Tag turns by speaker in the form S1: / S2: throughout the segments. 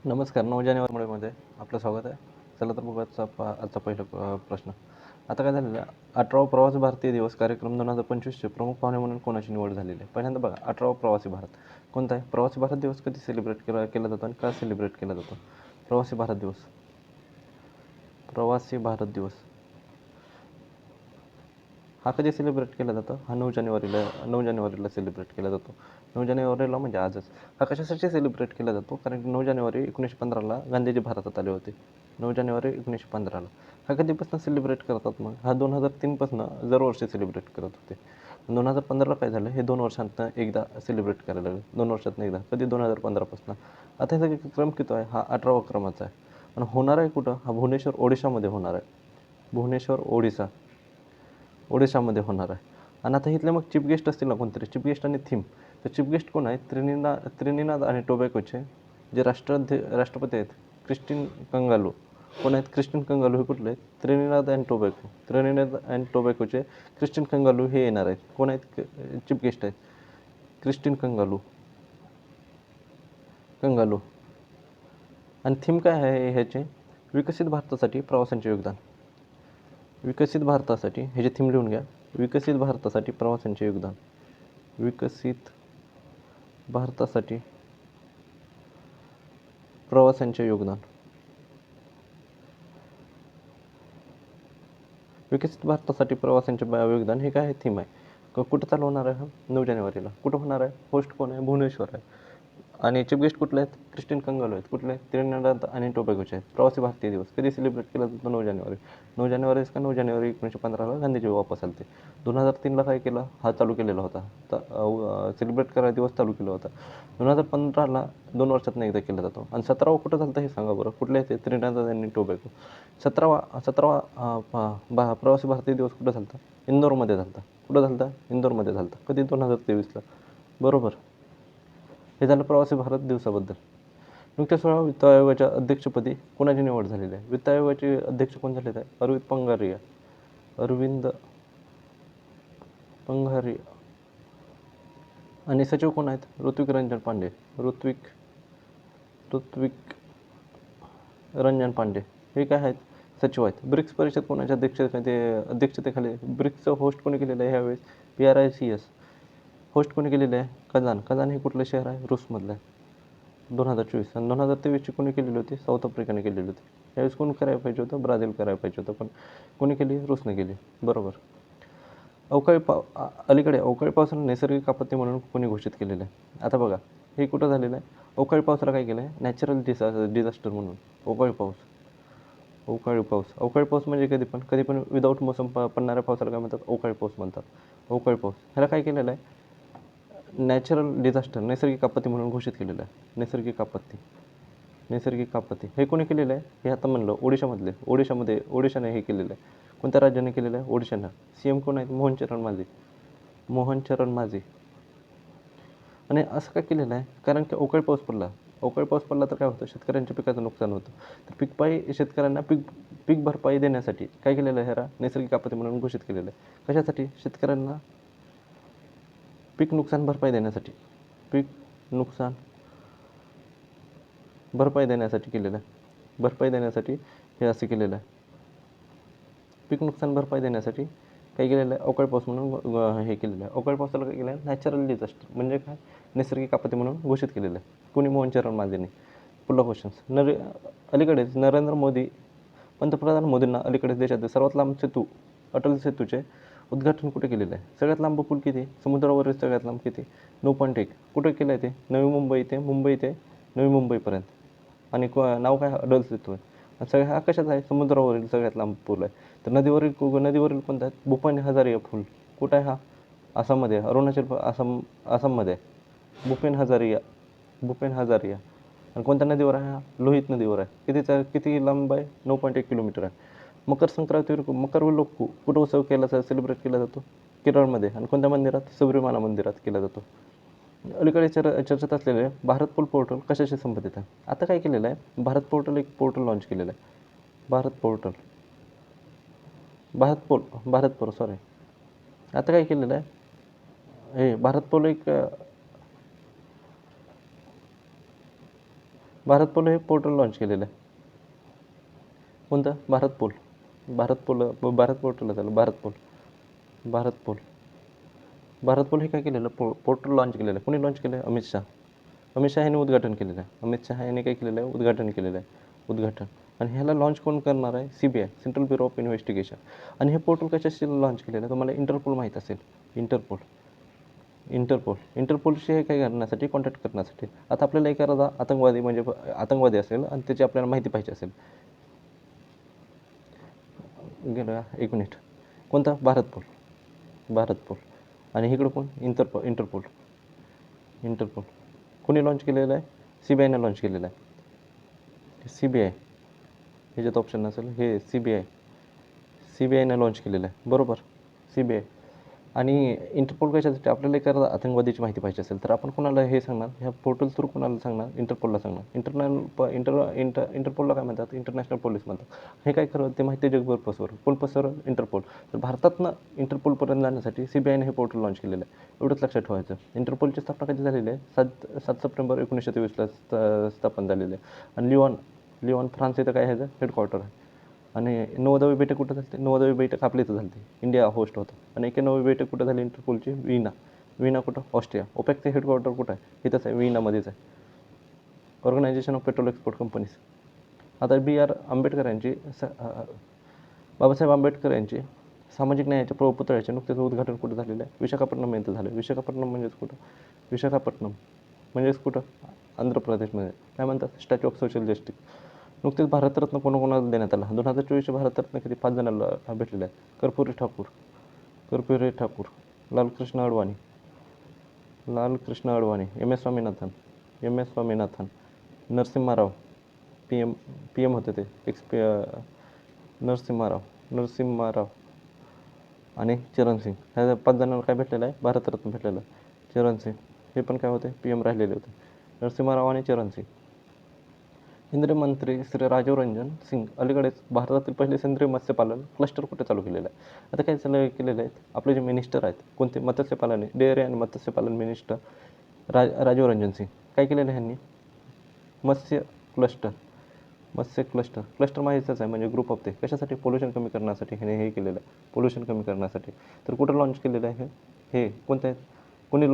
S1: नमस्कार. 9 जानेवारीमध्ये आपलं स्वागत आहे. चला तर बघूया आजचा पहिला प्रश्न. आता काय झालेलं आहे, 18वा प्रवासी भारतीय दिवस कार्यक्रम 2025चे प्रमुख पाहुणे म्हणून कोणाची निवड झालेली आहे? पहिल्यांदा बघा, 18वा प्रवासी भारत कोणता आहे? प्रवासी भारत दिवस कधी सेलिब्रेट केला जातो आणि का सेलिब्रेट केला जातो? प्रवासी भारत दिवस हा कधी सेलिब्रेट केला जातो? हा 9 जानेवारीला सेलिब्रेट केला जातो. 9 जानेवारीला म्हणजे आजच. हा कशासाठी सेलिब्रेट केला जातो? कारण की 9 जानेवारी 1915ला गांधीजी भारतात आले होते. 9 जानेवारी 1915ला. हा कधीपासून सेलिब्रेट करतात मग? हा 2003पासून दरवर्षी सेलिब्रेट करत होते. 2015ला काय झालं, हे 2 वर्षांतनं एकदा सेलिब्रेट करायला लागले. 2 वर्षातनं एकदा. कधी? 2015पासून. आता हे सगळे क्रम किती आहे? हा 18वा क्रमाचा आहे. आणि होणार आहे कुठं? हा भुवनेश्वर, ओडिशामध्ये होणार आहे. भुवनेश्वर, ओडिशामध्ये होणार आहे. आणि आता इथले मग चीफ गेस्ट असतील ना कोणतरी, चीफ गेस्ट आणि थीम. तर चीफ गेस्ट कोण आहेत? त्रिनिदाद आणि टोबॅगोचे जे राष्ट्रपती आहेत, क्रिस्टिन कंगालू. कोण आहेत? क्रिस्टिन कंगालू. हे कुठले आहेत? त्रिनिदाद अँड टोबॅगोचे क्रिस्टिन कंगालू हे येणार आहेत. कोण आहेत? चीफ गेस्ट आहेत क्रिस्टिन कंगालू. आणि थीम काय आहे ह्याचे? विकसित भारतासाठी प्रवासांचे योगदान. विकसित भारतासाठी, ह्याची थीम लिहून घ्या. विकसित भारतासाठी प्रवासांचे योगदान. विकसित भारतासाठी प्रवासांचे योगदान. विकसित भारतासाठी प्रवासांचे योगदान हे काय थीम आहे. कुठं चालू होणार आहे? 9 जानेवारीला. कुठं होणार आहे? होस्ट कोण आहे? भुवनेश्वर आहे. आणि चीफ गेस्ट कुठले आहेत? क्रिस्टिन कंगालू आहेत. कुठले? त्रिनिदाद आणि टोबॅगोचे आहेत. प्रवासी भारतीय दिवस कधी सेलिब्रेट केला जातो? 9 जानेवारी. 9 जानेवारीच का? 9 जानेवारी 1915ला गांधीजी वापस आले. 2003ला काय केलं? हा चालू केलेला होता. सेलिब्रेट करायला दिवस चालू केला होता. 2015ला 2 वर्षातनं एकदा केला जातो. आणि 17वा कुठं झालं हे सांगा बरं. कुठले ते? त्रिनिदाद आणि टोबॅगो. 17वा प्रवासी भारतीय दिवस कुठं झाला? इंदोरमध्ये झाला. कुठं झाला? इंदोरमध्ये झाला. कधी? 2023ला. बरोबर. हे झालं प्रवासी भारत दिवसाबद्दल. नुकत्याच वेळा वित्त आयोगाच्या अध्यक्षपदी कोणाची निवड झालेली आहे? वित्त आयोगाचे अध्यक्ष कोण झालेले आहे? अरविंद पंघारिया. आणि सचिव कोण आहेत? ऋत्विक रंजन पांडे. हे काय आहेत? सचिव आहेत. ब्रिक्स परिषद कोणाच्या अध्यक्षतेखाली? ब्रिक्सचं होस्ट कोणी केलेलं आहे ह्यावेळेस? PRICS. होस्ट कोणी केलेलं आहे? कझान हे कुठलं शहर आहे? रूसमधलं आहे. 2024. आणि 2023ची कोणी केलेली होती? साऊथ आफ्रिकाने केलेली होती. यावेळेस कोण करायला पाहिजे होतं? ब्राझील करायला पाहिजे होतं, पण कोणी केली? रूसने केली. बरोबर. अलीकडे अवकाळी पावसाला नैसर्गिक आपत्ती म्हणून कोणी घोषित केलेलं आहे? आता बघा, हे कुठं झालेलं आहे? अवकाळी पावसाला काय केलं आहे? नॅचरल डिझास्टर म्हणून. अवकाळी पाऊस म्हणजे कधी पण विदाऊट मोसम पडणाऱ्या पावसाला काय म्हणतात? अवकाळी पाऊस म्हणतात. ह्याला काय केलेलं आहे? नॅचरल डिझास्टर, नैसर्गिक आपत्ती म्हणून घोषित केलेलं आहे. नैसर्गिक आपत्ती हे कोणी केलेलं आहे? हे आता म्हणलं ओडिशाने हे केलेलं आहे. कोणत्या राज्याने केलेलं आहे? ओडिशानं. CM कोण आहेत? मोहन चरण माझी. आणि असं का केलेलं आहे? कारण की अवकाळी पाऊस पडला तर काय होतं? शेतकऱ्यांच्या पिकाचं नुकसान होतं. तर शेतकऱ्यांना पीक भरपाई देण्यासाठी काय केलेलं आहे? ह्याला नैसर्गिक आपत्ती म्हणून घोषित केलेलं आहे. कशासाठी? शेतकऱ्यांना पीक नुकसान भरपाई देण्यासाठी केलेलं आहे. हे असं केलेलं आहे. पीक नुकसान भरपाई देण्यासाठी काय केलेलं आहे? अवकाळी पाऊस म्हणून हे केलेलं आहे. अवकाळी पावसाला काय केलं आहे? नॅचरल डिझास्टर म्हणजे काय? नैसर्गिक आपत्ती म्हणून घोषित केलेलं आहे. कोणी? मोहन चरण माझीने. पुढला क्वेश्चन्स. अलीकडेच पंतप्रधान मोदींना अलीकडेच देशातील सर्वात लांब सेतू, अटल सेतूचे उद्घाटन कुठे केलेलं आहे? सगळ्यात लांब पूल किती? समुद्रावरील सगळ्यात लांब किती? 9.1. कुठे केलं आहे ते? मुंबई ते नवी मुंबईपर्यंत. आणि नाव काय? अटल सेतू आहे. आणि हा कशाचा आहे? समुद्रावरील सगळ्यात लांब पूल आहे. तर नदीवरील कोणता आहे? भूपेन हजारिका पूल. कुठं आहे हा? आसाममध्ये. आसाममध्ये आहे. भूपेन हजारिका. आणि कोणत्या नदीवर आहे हा? लोहित नदीवर आहे. किती लांब आहे? 9.1 किलोमीटर आहे. मकरविलक्कू कुठं उत्सव सेलिब्रेट केला जातो? केरळमध्ये. आणि कोणत्या मंदिरात? सबरीमाला मंदिरात केला जातो. अलीकडे चर्चेत असलेले भारत पोर्टल कशाशी संबंधित आहे? आता काय केलेलं आहे? एक पोर्टल लॉन्च केलेलं आहे. आता काय केलेलं आहे? भारत पोल हे पोर्टल लॉन्च केलेलं आहे. कोणतं? भारत पोल. भारत पोर्टल झालं. भारत पोल हे काय केलेलं? पोर्टल लॉन्च केलेलं आहे. कोणी लॉन्च केलं आहे? अमित शहा यांनी उद्घाटन केलेलं आहे. अमित शहा यांनी काय केलेलं आहे? उद्घाटन केलेलं आहे. आणि ह्याला लॉन्च कोण करणार आहे? CBI, central bureau of investigation. आणि हे पोर्टल कशाशी लॉन्च केलेलं आहे? तुम्हाला इंटरपोल माहीत असेल. इंटरपोलशी हे काय करण्यासाठी? कॉन्टॅक्ट करण्यासाठी. आता आपल्याला एखादा आतंकवादी असेल आणि त्याची आपल्याला माहिती पाहिजे असेल. गेलं 1 मिनिट. कोणता? भारत पोल. आणि इकडं कोण? इंटरपोल. कोणी लॉन्च केलेलं आहे? CBIने लॉन्च केलेलं आहे. CBI ह्याच्यात ऑप्शन नसेल. हे CBIने लॉन्च केलेलं आहे. बरोबर. CBI. आणि इंटरपोल कशासाठी? आपल्याला एखादा आतंकवादीची माहिती पाहिजे असेल तर आपण कोणाला हे सांगणार? ह्या पोर्टल थ्रू कोणाला सांगणार? इंटरपोलला सांगणार. इंटरपोलला काय म्हणतात? इंटरनॅशनल पोलीस म्हणतात. हे काय करत? ते माहिती जगभर कोण पसरवलं? इंटरपोल. तर भारतातनं इंटरपोलपर्यंत जाण्यासाठी CBIने हे पोर्टल लॉन्च केलेलं आहे. एवढंच लक्षात ठेवायचं. इंटरपोलची स्थापना कधी झालेली आहे? 7 सप्टेंबर 1923ला स्थापन झालेली आहे. आणि लिओन फ्रान्स इथं काय ह्याचं हेडक्वार्टर आहे. आणि 9वी बैठक कुठं झाली? 9वी बैठक आपल्या इथं झाली. इंडिया होस्ट होता. आणि 91वी बैठक कुठं झाली इंटरपोलची? विना कुठं? ऑस्ट्रिया. ओपेकचं हेडक्वार्टर कुठं आहे? इथंच आहे, विनामध्येच आहे. Organisation of petrol export companies. आता बाबासाहेब आंबेडकर यांची सामाजिक न्यायाच्या पुतळ्याचे नुकतेच उद्घाटन कुठं झालेलं आहे? विशाखापट्टणम इथं झालं. विशाखापट्टणम म्हणजेच कुठं? आंध्र प्रदेशमध्ये. काय म्हणतात? Statue of social justice. नुकतेच भारतरत्न कोणाकोणाला देण्यात आला? 2024चे भारतरत्न किती? 5 जणांना भेटलेले आहेत. Karpoori Thakur, Lalkrishna Advani, M S Swaminathan, Narasimha Rao, PM होते ते, नरसिम्हा राव आणि चरण सिंग. ह्या 5 जणांना काय भेटलेलं आहे? भारतरत्न भेटलेलं आहे. चरण सिंग हे पण काय होते? PM राहिलेले होते. नरसिम्हा राव आणि चरण सिंग. केंद्रीय मंत्री श्री राजीव रंजन सिंग अलीकडेच भारतातील पहिले सेंद्रिय मत्स्यपालन क्लस्टर कुठे चालू केलेलं आहे? आता काय चालू केलेलं आहे? आपले जे मिनिस्टर आहेत, कोणते? मत्स्यपालन, डेअरी आणि मत्स्यपालन मिनिस्टर राजीव रंजन सिंग. काय केलेलं आहे ह्यांनी? मत्स्य क्लस्टर माहितीच आहे, म्हणजे ग्रुप ऑफ ते. कशासाठी? पोल्युशन कमी करण्यासाठी ह्याने हे केलेलं आहे. पोल्युशन कमी करण्यासाठी. तर कुठं लॉन्च केलेलं आहे हे? कोणते आहेत? कोणी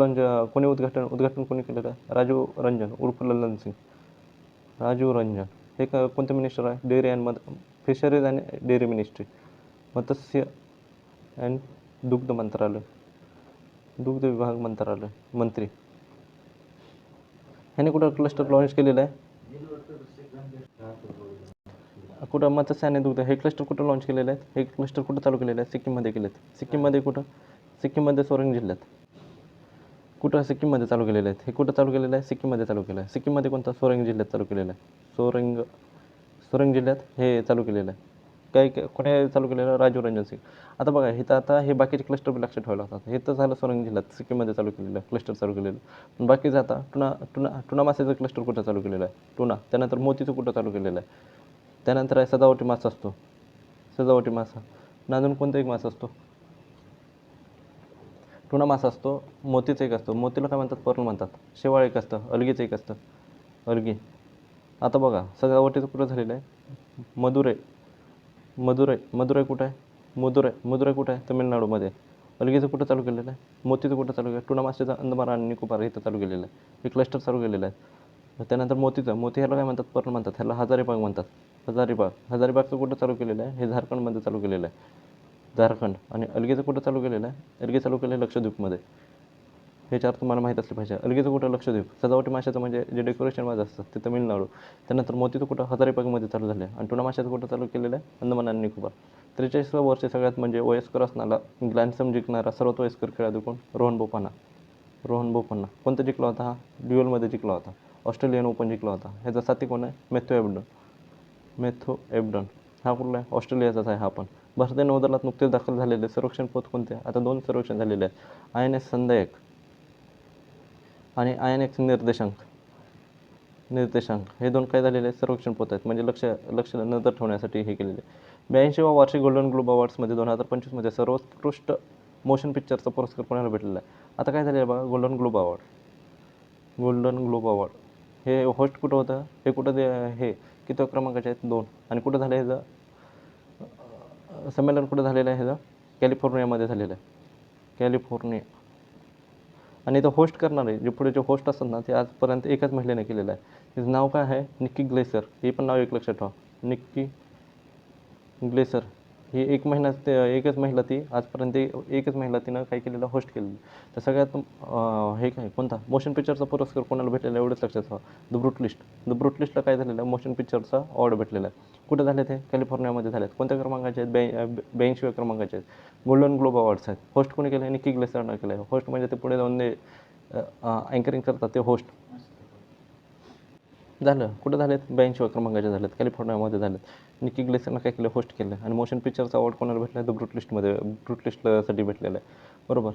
S1: उद्घाटन कोणी केलेलं आहे? राजीव रंजन उर्फ ललन सिंग. राजीव रंजन हे कोणते मिनिस्टर आहे? Dairy and fisheries and dairy ministry. मत्स्य अँड दुग्ध विभाग मंत्रालय मंत्री. ह्याने कुठं क्लस्टर लॉन्च केलेलं आहे? कुठं? मत्स्य आणि दुग्ध हे क्लस्टर कुठं लॉन्च केलेलं आहे? हे क्लस्टर कुठं चालू केलेलं आहे? सिक्कीममध्ये केलेत. सिक्कीममध्ये कुठं? सिक्कीममध्ये सोरेंग जिल्ह्यात. कुठं? सिक्कीममध्ये चालू केलेलं आहे. हे कुठं चालू केलेलं आहे? सिक्कीममध्ये चालू केलं आहे. सिक्कीममध्ये कोणता? सोरेंग जिल्ह्यात चालू केलेलं आहे. सोरेंग जिल्ह्यात हे चालू केलेलं आहे. कोणी चालू केलेलं? राजीव रंजन सिंग. आता बघा आता हे बाकीचे क्लस्टर बी लक्षात ठेवायला लागतात. हे तर झालं सोरेंग जिल्ह्यात सिक्कीममध्ये चालू केलेलं आहे, क्लस्टर चालू केलेलं. पण बाकीचं आता टुना मासेचं क्लस्टर कुठं चालू केलेलं आहे? टुना. त्यानंतर मोतीचं कुठं चालू केलेलं आहे? त्यानंतर आहे सजावटी मासा असतो. अजून कोणता एक मासा असतो? टुना मासा असतो, मोतीचं एक असतो. मोतीला काय म्हणतात? पर्ल म्हणतात. शेवाळ एक असतं, अलगीचं एक असतं, अलगी. आता बघा सजावटीचं कुठं झालेलं आहे? मदुरै कुठं आहे? मदुरै कुठं आहे? तमिळनाडूमध्ये. अलगीचं कुठं चालू केलेलं आहे? मोतीचं कुठं चालू केलं? टुना माशाचं अंदमान आणि निकोबार इथं चालू केलेलं आहे. हे क्लस्टर चालू केलेलं आहे. त्यानंतर मोती ह्याला काय म्हणतात? पर्ल म्हणतात. ह्याला हजारीबाग म्हणतात. हजारीबागचं कुठं चालू केलेलं आहे? हे झारखंडमध्ये चालू केलेलं आहे. आणि अलगीचं कुठं चालू केलेलं आहे? अलगी चालू केलं आहे लक्षद्वीपमध्ये. हे 4 तुम्हाला माहीत असले पाहिजे. अलगीचं कुठं? लक्षद्वीप. सजावटी माशाचं म्हणजे जे डेकोरेशनमध्ये असतं ते तमिळनाडू. त्यानंतर मोतीचं कुठं? हजारीबागमध्ये चालू झालं आहे. आणि टुना माशाचं कुठं चालू केलेलं आहे? अंदमान आणि निकोबार. 43व्या वर्षी सगळ्यात म्हणजे वयस्कर असणारा ग्रँड स्लॅम जिंकणारा सर्वात वयस्कर खेळाडू कोण? रोहन बोपन्ना. कोणता जिंकला होता हा? ड्युअलमध्ये जिंकला होता. ऑस्ट्रेलियन ओपन जिंकला होता. ह्याचा साथी कोण आहे? Matthew Ebden. हा कुठला आहे? ऑस्ट्रेलियाचाच आहे हा पण. भारतीय नौदलात नुकतेच दाखल झालेले संरक्षण पद कोणते? आता 2 संरक्षण झालेले आहेत. INS संधायक आणि INS निर्देशांक हे 2 काय झालेले आहेत? संरक्षण पद आहेत. म्हणजे लक्ष नजर ठेवण्यासाठी हे केलेले. 82वा वार्षिक गोल्डन ग्लोब अवॉर्ड्समध्ये 2025मध्ये सर्वोत्कृष्ट मोशन पिक्चरचा पुरस्कार कोणाला भेटलेला आहे? आता काय झालेलं आहे बघा? गोल्डन ग्लोब अवॉर्ड हे होस्ट कुठं होतं, हे कुठं हे किती क्रमांकाचे आहेत 2. आणि कुठं झालं ह्याचं संमेलन कुठं झालेलं आहे ह्याचं, कॅलिफोर्नियामध्ये झालेलं आहे, कॅलिफोर्निया. आणि इथं होस्ट करणारे जे पुढे जे होस्ट असतात ना, ते आजपर्यंत एकाच महिलेने केलेलं आहे. तिचं नाव काय आहे, निक्की ग्लेसर. हे पण नाव एक लक्षात ठेवा, निक्की ग्लेसर. ही एकच महिला ती आजपर्यंत एकच महिला तिनं काय केलेलं, होस्ट केलेलं. तर सगळ्यात हे काय कोणता मोशन पिक्चरचा पुरस्कार कोणाला भेटलेला एवढंच लक्षात ठेवा, द ब्रुटलिस्ट. द ब्रुटलिस्टला काय झालेलं आहे, मोशन पिक्चरचा अवॉर्ड भेटलेला आहे. कुठं झाले ते, कॅलिफोर्नियामध्ये झाले आहेत. कोणत्या क्रमांकाचे आहेत, 82व्या क्रमांकाचे आहेत. गोल्डन ग्लोब अवॉर्ड्स आहेत. होस्ट कोणी केलं आहे, निक्की ग्लेसरनं केलं आहे. होस्ट म्हणजे ते पुढे जाऊन अँकरिंग करतात ते होस्ट. झालं कुठं झालेत, 82व्या क्रमांकाचे झालेत, कॅलिफोर्नियामध्ये झालेत. निक्की ग्लेसरनं काय केलं, होस्ट केलं. आणि मोशन पिक्चरचा अवॉर्ड कोणाला भेटला आहे, द ब्रुटलिस्टसाठी भेटलेला आहे. बरोबर.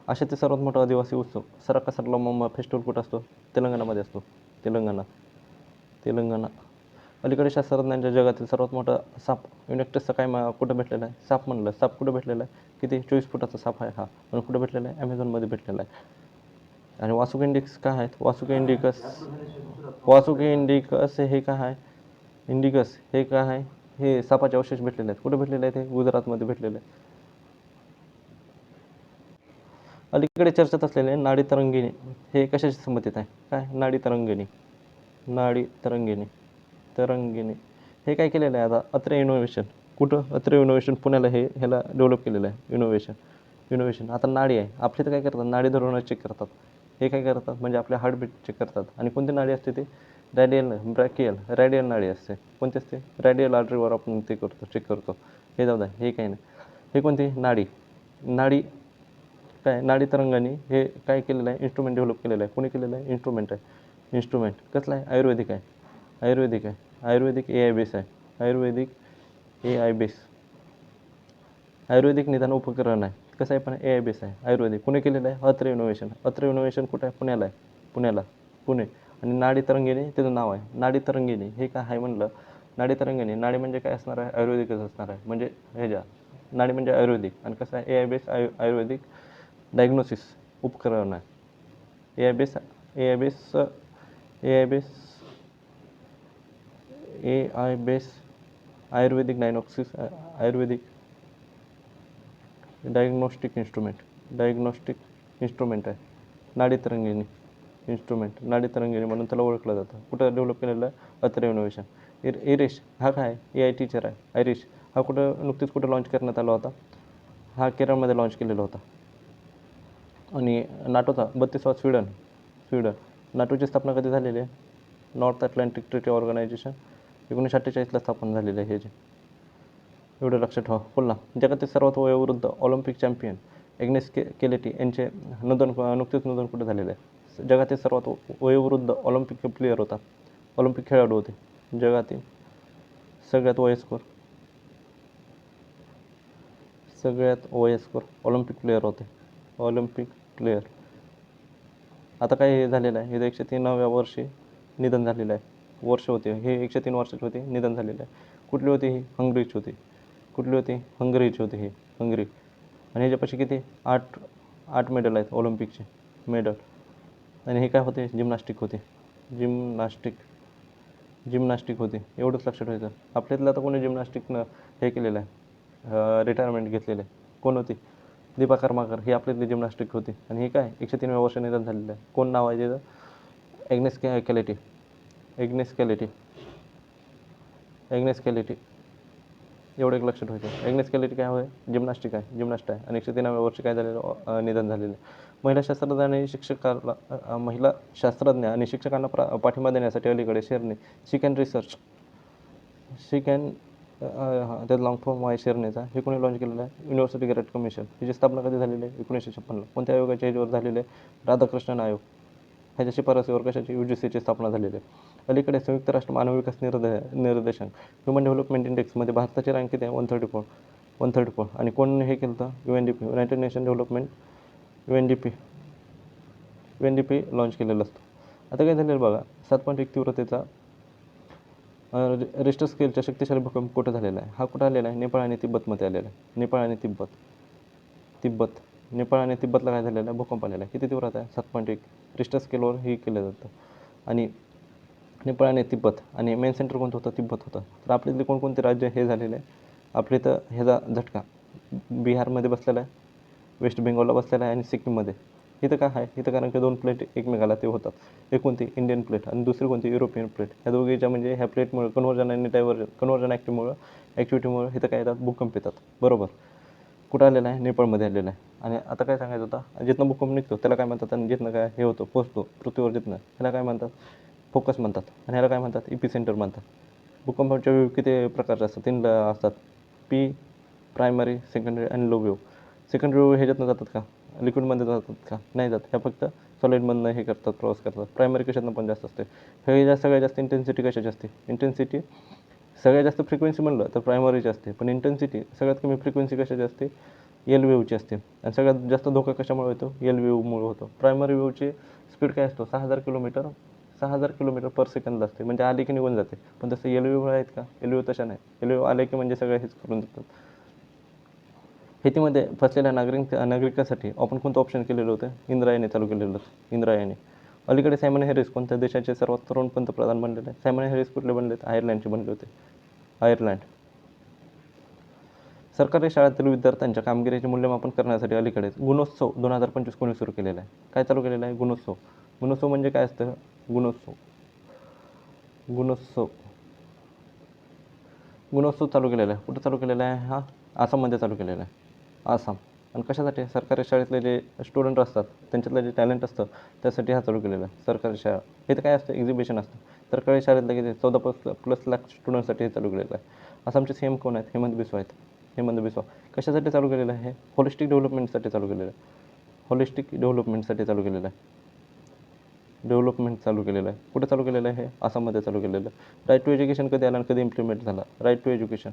S1: अशा ते सर्वात मोठा आदिवासी उत्सव सरका सरलम्मा फेस्टिवल कुठं असतो, तेलंगणामध्ये असतो. तेलंगणा. अलीकडे शास्त्रज्ञांच्या जगातील सर्वात मोठा साप युनेक्टसचा काय कुठं भेटलेला आहे, साप म्हणलं. साप कुठं भेटलेला आहे, किती 24 फुटाचा साप आहे हा. पण कुठं भेटलेला आहे, ॲमेझॉनमध्ये भेटलेला आहे. आणि वासुकी इंडिकस काय आहेत, वासुकी इंडिकस हे काय आहे, इंडिकस हे काय आहे, हे सापाचे अवशेष भेटलेले आहेत. कुठे भेटलेले आहेत, हे गुजरातमध्ये भेटलेले आहे. अलीकडे चर्चेत असलेले नाडी तरंगिणी हे कशाशी संबंधित आहे, काय नाडी तरंगिणी हे काय केलेलं आहे आता, अत्रे इनोव्हेशन. कुठं, अत्रे इनोव्हेशन पुण्याला ह्याला डेव्हलप केलेलं आहे इनोव्हेशन. आता नाडी आहे आपली, तर काय करतात, नाडी धरूनच चेक करतात. हे काय करतात म्हणजे आपले हार्टबीट चेक करतात. आणि कोणती नाडी असते ती, रॅडियल नाडी असते. कोणती असते, रॅडियल आर्टरीवर आपण ते करतो, चेक करतो. हे जाऊ द्या, हे काही नाही. हे कोणती नाडी काय, नाडी तरंगाने हे काय केलेलं आहे, इन्स्ट्रुमेंट डेव्हलप केलेलं आहे. कोणी केलेलं आहे, इन्स्ट्रुमेंट कसलं आहे, आयुर्वेदिक AI बेस आहे. आयुर्वेदिक निदान उपकरण आहे. कसं आहे पण AI बेस आहे, आयुर्वेदिक. कोणी केलेलं आहे, अत्रे इनोव्हेशन कुठं आहे, पुणे. आणि नाडी तरंगिणी त्याचं नाव आहे, नाडी तरंगिणी. हे काय आहे म्हणलं, नाडी तरंगिणी. नाडी म्हणजे काय असणार आहे, आयुर्वेदिकच असणार आहे. म्हणजे नाडी म्हणजे आयुर्वेदिक. आणि कसं आहे, AI बेस आयुर्वेदिक डायग्नोसिस उपकरण आहे. AI बेस आयुर्वेदिक डायग्नोस्टिक इन्स्ट्रुमेंट आहे. नाडी तरंगिणी म्हणून त्याला ओळखलं जातं. कुठं डेव्हलप केलेलं आहे, अत्रे इनोव्हेशन. इरिश हा काय आहे, AI टीचर आहे. आयरिश हा नुकतीच लॉन्च करण्यात आला होता. हा केरळमध्ये लॉन्च केलेला होता. आणि नाटोचा 32वा स्वीडन. नाटोची स्थापना कधी झालेली आहे, नॉर्थ अटलांटिक ट्रीटी ऑर्गनायझेशन 1948ला स्थापन झालेलं आहे. हे जे एवढं लक्षात ठेवा. पुन्हा जगातील सर्वात वयोवृद्ध ऑलिम्पिक चॅम्पियन ॲग्नेस केलेटी यांचे नुकतेच नोंदण कुठे झालेलं आहे. जगातील सर्वात वयोवृद्ध ऑलिम्पिक प्लेयर होता, ऑलिम्पिक खेळाडू होते. जगातील सगळ्यात वयस्कर ऑलिम्पिक प्लेयर. आता काय झालेलं आहे, हे 103व्या वर्षी निधन झालेलं आहे. वर्ष होते हे 103 वर्षाची होती, निधन झालेलं आहे. कुठली होती ही, हंगरीची होती. हंगरी. आणि ह्याच्यापाशी किती 8 मेडल आहेत, ऑलिम्पिकचे मेडल. आणि हे काय होते, जिम्नॅस्टिक होते. एवढंच लक्षात ठेवायचं. आपल्यातलं आता कोणी जिम्नॅस्टिकनं हे केलेलं आहे, रिटायरमेंट घेतलेलं आहे. कोण होती, दीपा कर्माकर. ही आपल्यातली जिम्नॅस्टिक होती. आणि हे काय 103व्या वर्ष निधन झालेलं आहे. कोण नाव आहे त्याचं, ॲग्नेस कॅलेटी. एवढं एक लक्षात ठेवायचं. ॲग्नेस कॅलेटी काय होय, जिम्नॅस्ट आहे. आणि 103व्या वर्षी काय झालेलं, निधन झालेलं आहे. महिला शास्त्रज्ञ आणि शिक्षकांना पाठिंबा देण्यासाठी अलीकडे शेरने त्यात लॉंग फॉर्म आहे शेरनेचा. हे कोणी लॉन्च केलेलं आहे, युनिव्हर्सिटी ग्रॅड कमिशन. हिची स्थापना कधी झालेली आहे, 1956ला. कोणत्या आयोगाच्या ह्याच्यावर झालेले आहे, राधाकृष्णन आयोग. ह्याच्या शिफारसीवर कशाची, UGCची स्थापना झालेली आहे. अलीकडे संयुक्त राष्ट्र मानव विकास निर्देशांक ह्युमन डेव्हलपमेंट इंडेक्समध्ये भारताची रँक किती आहे, 134. आणि कोण हे केलं होतं, UNDP United nation development UNDP launch केलेलं असतं. आता काय झालेलं बघा, 7.1 तीव्रतेचा रिश्टर स्केलच्या शक्तिशाली भूकंप कुठं झालेला आहे. हा कुठं आलेला आहे, नेपाळ आणि तिब्बतमध्ये आलेला आहे. नेपाळ आणि तिब्बतला काय झालेलं आहे, भूकंप आलेला आहे. किती तीव्रता आहे, 7.1. रिश्टर स्केलवर हे केलं जातं. आणि नेपाळ आणि तिब्बत, आणि मेन सेंटर कोणतं होतं? तिब्बत होतं. तर आपल्या इथले कोणकोणते राज्य हे झालेले आहे? आपल्या इथं ह्याचा झटका बिहारमध्ये बसलेला आहे, वेस्ट बेंगॉलला बसलेला आहे आणि सिक्कीममध्ये. इथं काय आहे? इथं कारण की 2 प्लेट एकमेकाला ते होतात. एक कोणती? इंडियन प्लेट, आणि दुसरी कोणती? European plate. ह्या दोघीच्या म्हणजे ह्या प्लेटमुळे कन्व्हर्जन आणि कन्व्हर्जन ॲक्टिव्हिटीमुळे इथं काय येतात? भूकंप येतात. बरोबर. कुठं आलेला आहे? नेपाळमध्ये आलेला आहे. आणि आता काय सांगायचं होता, जिथनं भूकंप निघतो त्याला काय म्हणतात, आणि जिथनं काय हे होतं पोचतो पृथ्वीवर जिथनं, ह्याला काय म्हणतात? फोकस म्हणतात. आणि ह्याला काय म्हणतात? इपिसेंटर म्हणतात. भूकंपाच्या वेव्ह किती प्रकारचे असतात? 3 असतात. पी, प्रायमरी, सेकंडरी आणि लो वेव्ह. सेकंडरी वेव्ह ह्याच्यातनं जातात का? लिक्विडमध्ये जातात का? नाही जात. ह्या फक्त सॉलिडमधनं हे करतात, प्रवास करतात. प्रायमरी कशातनं पण जास्त असते. हे सगळ्यात जास्त इंटेन्सिटी कशाची असते? इंटेन्सिटी सगळ्यात जास्त फ्रिक्वेन्सी म्हणलं तर प्रायमरीची असते, पण इंटेन्सिटी सगळ्यात कमी फ्रिक्वेन्सी कशाची असते? एल वेव्हची असते. आणि सगळ्यात जास्त धोका कशामुळे होतो? एल वेव्हमुळे होतो. प्रायमरी वेव्हची स्पीड काय असतो? 6,000 किलोमीटर पर सेकंद असते, म्हणजे आली की निघून जाते. पण तसं एल वेव्ह आहेत का? एल वेव्ह तशा नाही. एल वेव्ह आले की म्हणजे सगळं हेच करून देतात. शेतीमध्ये फसलेल्या नागरिकासाठी आपण कोणतं ऑप्शन केलेलं होतं? इंद्रायणी चालू केलेलं होतं. इंद्रायणी. अलीकडे सायमन हॅरिस कोणत्या देशाचे सर्वात तरुण पंतप्रधान बनलेले आहे? सायमन हॅरिस कुठले बनले आहेत? आयर्लंडचे बनले होते. आयर्लंड. सरकारी शाळेतील विद्यार्थ्यांच्या कामगिरीचे मूल्यमापन करण्यासाठी अलीकडेच गुणोत्सव 2025 कोणी सुरू केलेला आहे? काय चालू केलेलं आहे? गुणोत्सव. गुणोत्सव म्हणजे काय असतं? गुणोत्सव गुणोत्सव गुणोत्सव चालू केलेला आहे. कुठं चालू केलेला आहे हा? आसाममध्ये चालू केलेला आहे. आसाम. आणि कशासाठी? सरकारी शाळेतले जे स्टुडंट असतात त्यांच्यातलं जे टॅलेंट असतं त्यासाठी हा चालू केलेला आहे सरकारी शाळा. इथं काय असतं? एक्झिबिशन असतं. सरकारी शाळेतलं किती 14+ लाख स्टुडंटसाठी हे चालू केलेलं आहे. आसामचे सीएम कोण आहेत? हेमंत बिस्वा आहेत. हेमंत बिस्वा. कशासाठी चालू केलेलं आहे? होलिस्टिक डेव्हलपमेंटसाठी चालू केलेलं आहे. होलिस्टिक डेव्हलपमेंटसाठी चालू केलेलं आहे. चालू केलेलं आहे. कुठे चालू केलेलं आहे? आसाममध्ये चालू केलेलं आहे. राईट टू एज्युकेशन कधी आला आणि कधी इम्प्लिमेंट झाला? राईट टू एज्युकेशन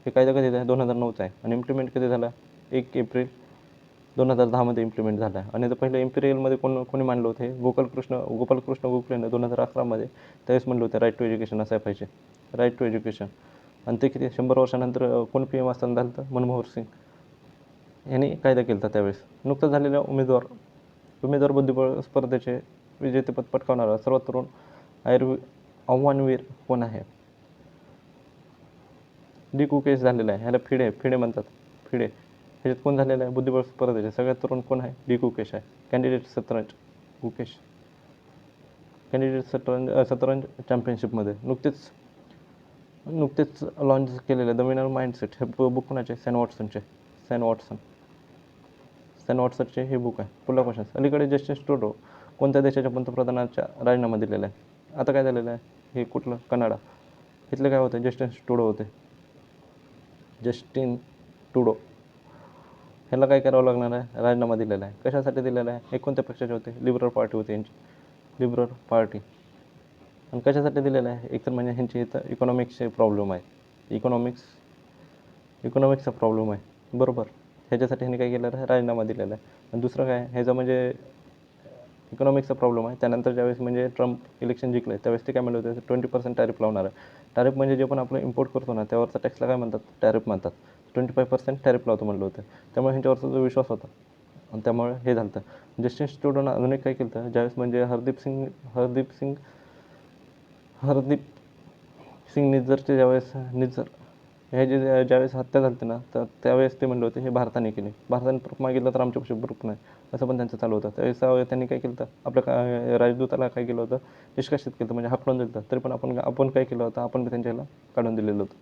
S1: हे कायदा कधी आहे? 2009चा आहे. आणि इम्प्लिमेंट कधी झाला? 1 एप्रिल 2010मध्ये इम्प्लिमेंट झाला आहे. आणि पहिलं इम्पिरियलमध्ये कोणी मांडलं होते? गोपालकृष्ण गोखलेनं 2011मध्ये त्यावेळेस म्हणलं होतं राईट टू एज्युकेशन असायला पाहिजे. Right to education. आणि ते किती 100 वर्षानंतर कोण PM असताना झालं होतं? मनमोहन सिंग यांनी कायदा केला होता त्यावेळेस. नुकतं झालेल्या उमेदवार बुद्धिबळ स्पर्धेचे विजेतेपद पटकावणारा सर्वात तरुण आव्हानवीर कोण आहे? डी कुकेश झालेला आहे. ह्याला फिडे म्हणतात. फिडे. ह्याच्यात कोण झालेलं आहे? बुद्धिबळ स्पर्धेचे सगळ्यात तरुण कोण आहे? डी कुकेश आहे. कॅन्डिडेट शतरंज चॅम्पियनशिपमध्ये नुकतेच लॉन्च केलेले द विनर माइंडसेट हे बुक कोणाचे? सॅन वॉटसनचे हे बुक आहे. पुढला क्वेश्चन. अलीकडे जस्टिन ट्रुडो कोणत्या देशाच्या पंतप्रधानाचा राजीनामा दिलेला आहे? आता काय झालेलं आहे? हे कुठलं? कनाडा. इथले काय होते? जस्टिन ट्रुडो होते. Justin Trudeau. ह्याला काय करावं लागणार आहे? राजीनामा दिलेला आहे. कशासाठी दिलेला आहे? हे कोणत्या पक्षाचे होते? लिबरल पार्टी होती यांची. Liberal party. आणि कशासाठी दिलेलं आहे? एकतर म्हणजे ह्यांची इथं इकॉनॉमिक्सचे प्रॉब्लेम आहे. इकॉनॉमिक्सचा प्रॉब्लेम आहे. बरोबर. ह्याच्यासाठी ह्यांनी काय केलेलं आहे? राजीनामा दिलेला आहे. आणि दुसरं काय? ह्याचं म्हणजे इकॉनॉमिक्सचा प्रॉब्लेम आहे. त्यानंतर ज्यावेळेस म्हणजे ट्रम्प इलेक्शन जिंकले त्यावेळेस ते काय म्हणले होते? 20% टॅरिफ लावणार आहे. टॅरिफ म्हणजे जे पण आपण इम्पोर्ट करतो ना त्यावरचा टॅक्सला काय म्हणतात? टॅरिफ म्हणतात. 25% टॅरिफ लावतो म्हणलं होतं. त्यामुळे ह्यांच्यावरचा जो विश्वास होता आणि त्यामुळे हे झालं होतं. जस्टिन ट्रुडोनं अजून एक काय केलं होतं? ज्यावेळेस म्हणजे हरदीप सिंग निज्जर ज्यावेळेस हत्या झाली ना तर त्यावेळेस ते म्हणले होते हे भारताने केले. भारताने प्रूफ मागितलं तर आमच्यापाशी प्रूफ नाही, असं पण त्यांचं चालू होतं. त्यावेळेस त्यांनी काय केलं होतं? आपल्या राजदूताला काय केलं होतं? निष्कासित केलं होतं, म्हणजे हाकलून दिलं होतं. तरी पण आपण काय केलं होतं? आपण त्यांच्या ह्याला काढून दिलेलं होतं.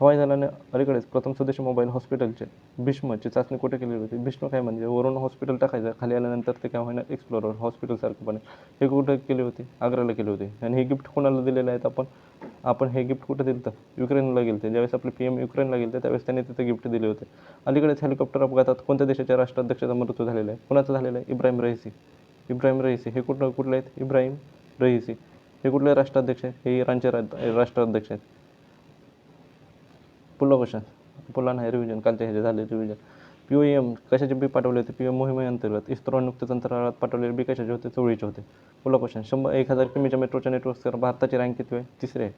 S1: हवाई दलाने अलीकडेच प्रथम स्वदेशी मोबाईल हॉस्पिटलचे भीष्मची चाचणी कुठे केलेली होती? भीष्म काय म्हणजे वरून हॉस्पिटल टाकायचं, खाली आल्यानंतर ते काय होणार? एक्सप्लोरर हॉस्पिटलसारखं पण हे कुठं केली होती? आग्राला केली होती. आणि हे गिफ्ट कोणाला दिलेलं आहे? आपण हे गिफ्ट कुठं दिलं होतं? युक्रेनला गेलं होते. ज्यावेळेस आपले PM युक्रेनला गेले होते त्यावेळेस त्यांनी तिथे गिफ्ट दिले होते. अलीकडेच हेलिकॉप्टर अपघातात कोणत्या देशाच्या राष्ट्राध्यक्षाचा मृत्यू झालेला आहे? कुणाचा झालेला आहे? इब्राहिम रईसी. हे कुठले आहेत? इब्राहिम रईसी. हे कुठले राष्ट्राध्यक्ष आहेत? हे इराणचे राष्ट्राध्यक्ष आहेत. पुढला क्वेश्चन. पुढला नाही, रिव्हिजन कालच्या ह्याचे झाले रिव्हिजन. POM कशाचे बी पाठवले होते? PM मोहिमेअंतर्गत इस्रोने नुकतेच अंतराळात पाठवलेले बी कशाचे होते? चवळीचे होते. पुढला क्वेश्चन. 1000 किमीच्या मेट्रोच्या नेटवर्कवर भारताची रँक किती आहे? 3री आहे.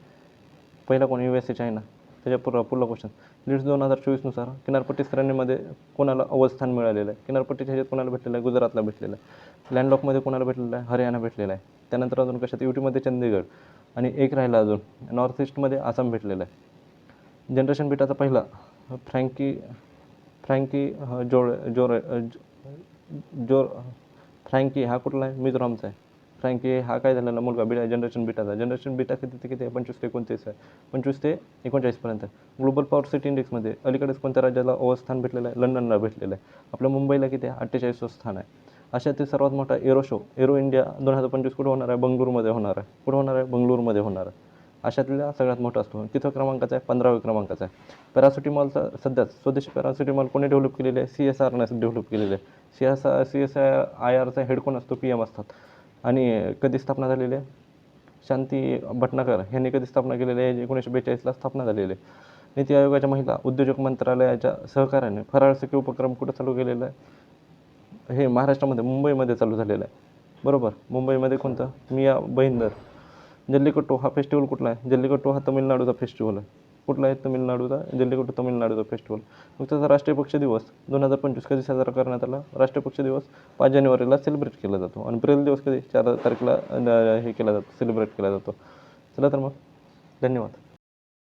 S1: पहिला कोण? USA, China. पुढला क्वेश्चन. लीड्स 2024नुसार किनारपट्टी श्रेणीमध्ये कोणाला अव्वल स्थान मिळालेलं आहे? किनारपट्टीच्या ह्याच्यात कोणाला भेटलेलं आहे? गुजरातला भेटलेलं आहे. लँडलॉकमध्ये कोणाला भेटलेलं आहे? हरियाणा भेटलेला आहे. त्यानंतर अजून कशात? UTमध्ये चंदीगड. आणि एक राहिला अजून नॉर्थ ईस्टमध्ये आसाम भेटलेला आहे. जनरेशन बीटाचा पहिला फ्रँकी फ्रँकी हा कुठला आहे? मिझोरामचा आहे. फ्रँकी हा काय झालेला मुलगा जनरेशन बीटाचा. जनरेशन बीटा किती ते किती आहे? 25 ते 29 आहे. 25 ते 39पर्यंत आहे. ग्लोबल पॉवर सिटी इंडेक्समध्ये अलीकडेच कोणत्या राज्याला अवस्थान भेटलेलं आहे? लंडनला भेटलेलं आहे. आपल्या मुंबईला किती आहे? 48वं स्थान आहे. अशातील सर्वात मोठा एरो इंडिया 2025 कुठं होणार आहे? बंगळुरूमध्ये होणार आहे. कुठं होणार आहे? बंगळुरूमध्ये होणार आहे. अशातला सगळ्यात मोठा असतो. किती क्रमांकाचा आहे? 15व्या क्रमांकाचा आहे. पॅरासिटामॉलचा सध्याच स्वदेशी पॅरासिटामॉल कोणी डेव्हलप केलेली आहे? CSRने डेव्हलप केलेली आहे. CSIRचा हेड कोण असतो? PM असतात. आणि कधी स्थापना झालेली आहे? शांती भटनागर यांनी कधी स्थापना केलेली आहे? 1942ला स्थापना झालेली आहे. नीती आयोगाच्या महिला उद्योजक मंत्रालयाच्या सहकार्याने फराळ सखी उपक्रम कुठं चालू केलेला आहे? हे महाराष्ट्रामध्ये मुंबईमध्ये चालू झालेलं आहे. बरोबर. मुंबईमध्ये कोणतं? मिया बहिंदर. जल्लीकट्टू हा फेस्टिवल कुठला आहे? जल्लीकट्टू हा तमिळनाडूचा फेस्टिवल आहे. कुठला आहे? तमिळनाडूचा. जल्लीकट्टू तमिळनाडूचा फेस्टिवल. मग त्याचा राष्ट्रीय पक्ष दिवस 2025 कधी साजरा करण्यात आला? राष्ट्रीय पक्ष दिवस 5 जानेवारीला सेलिब्रेट केला जातो. आणि ब्रेल दिवस कधी? 4 तारखेला हे केला जातो, सेलिब्रेट केला जातो. चला तर मग, धन्यवाद.